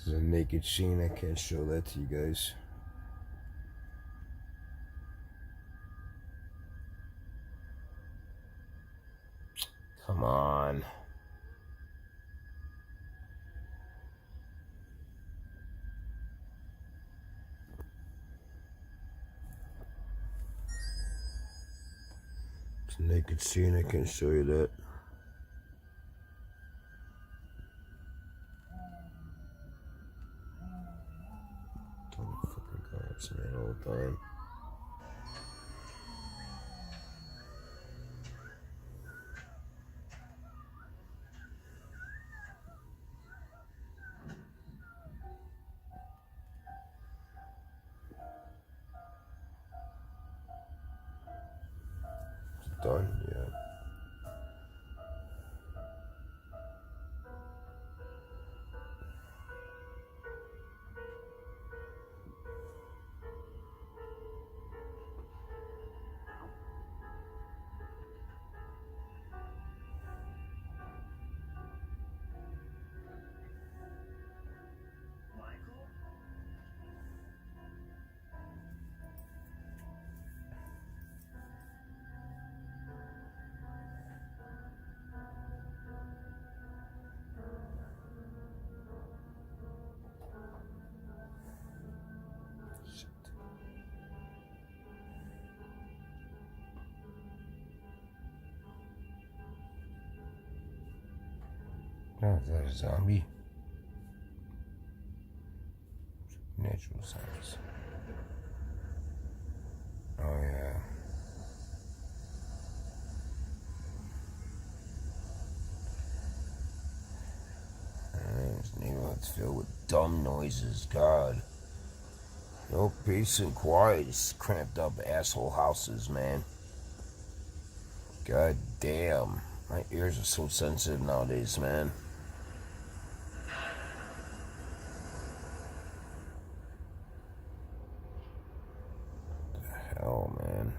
This is a naked scene. I can't show that to you guys. Come on. It's a naked scene. I can't show you that. Don't fucking cops, man, all the time. It's done, yeah. Oh, is that a zombie? Natural zombies. Oh, yeah. This neighborhood's filled with dumb noises. God. No peace and quiet. It's cramped up asshole houses, man. God damn. My ears are so sensitive nowadays, man. What the hell, man?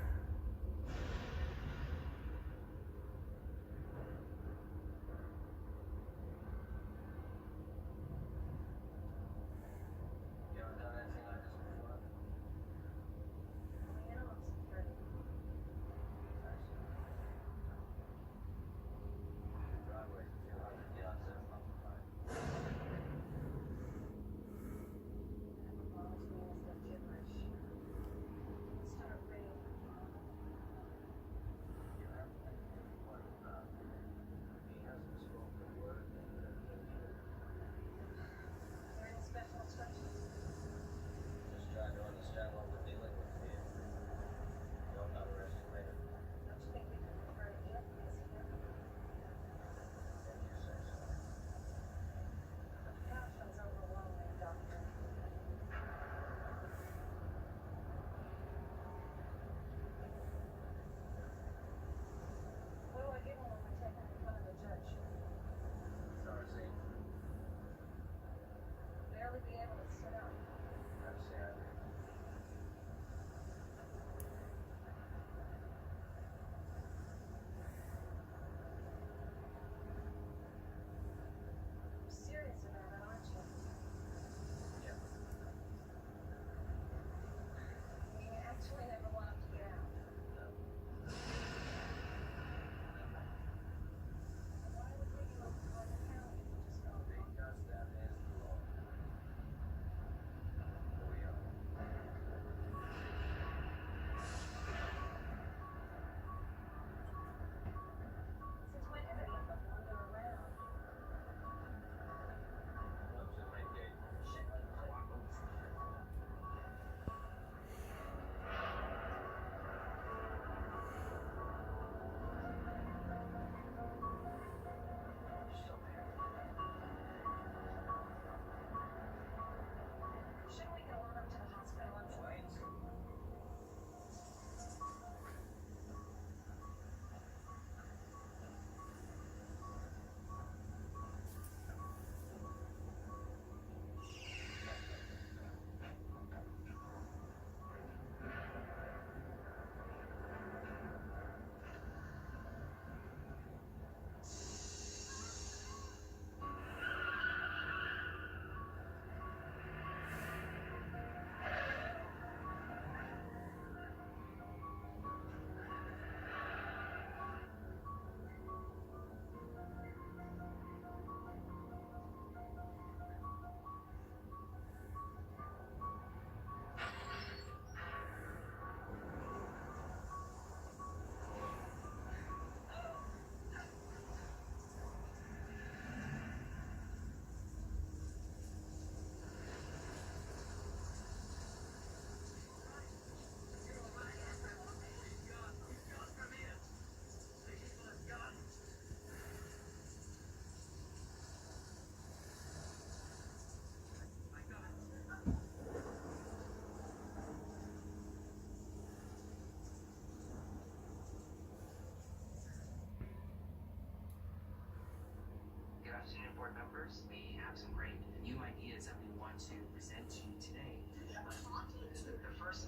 have some great new ideas that we want to present to you today. The first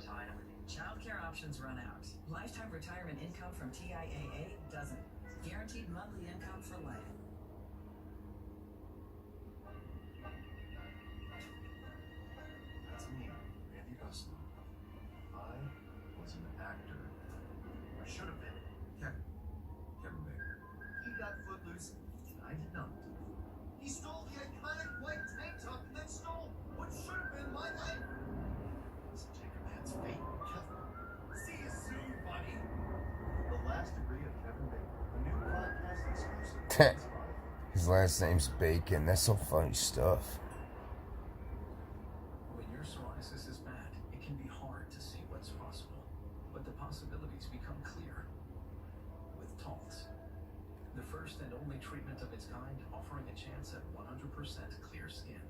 item. Childcare options run out. Lifetime retirement income from TIAA doesn't. Guaranteed monthly income for life. That's me, Randy Russell. I was an actor. I should have been. Kevin Bacon. He got footloose, and I did not. He stole the iconic white tank top and then stole what should have been my life. Doesn't take a man's fate, Kevin. See you soon, buddy. The Last Degree of Kevin Bacon, a new podcast exclusive on Spotify. His last name's Bacon. That's some funny stuff. When your psoriasis is bad, it can be hard to see what's possible, but the possibilities become clear with Taltz, the first and only treatment of its kind, offering a chance at 100% clear skin.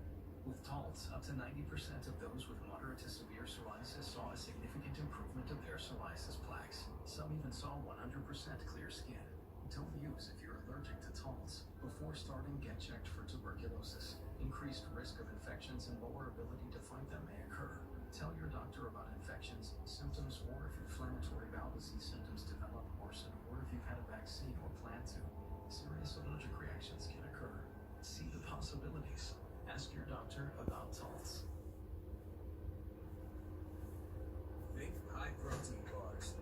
With Taltz, up to 90% of those with moderate to severe psoriasis saw a significant improvement of their psoriasis plaques. Some even saw 100% clear skin. Don't use if you're allergic to Taltz. Before starting, get checked for tuberculosis. Increased risk of infections and lower ability to fight them may occur. Tell your doctor about infections, symptoms, or if inflammatory bowel disease symptoms develop, worsen, or if you've had a vaccine or plan to. Serious allergic reactions can occur. See the possibilities. Ask your doctor about Taltz. Think high protein bars.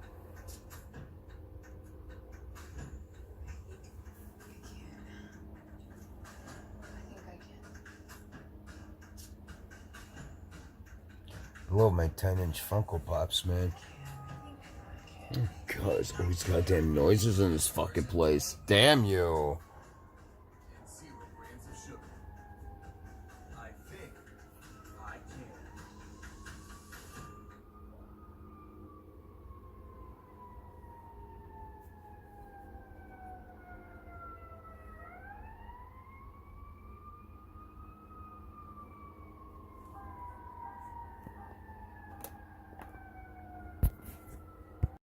I love my 10-inch Funko Pops, man. God, there's always goddamn noises in this fucking place. Damn you.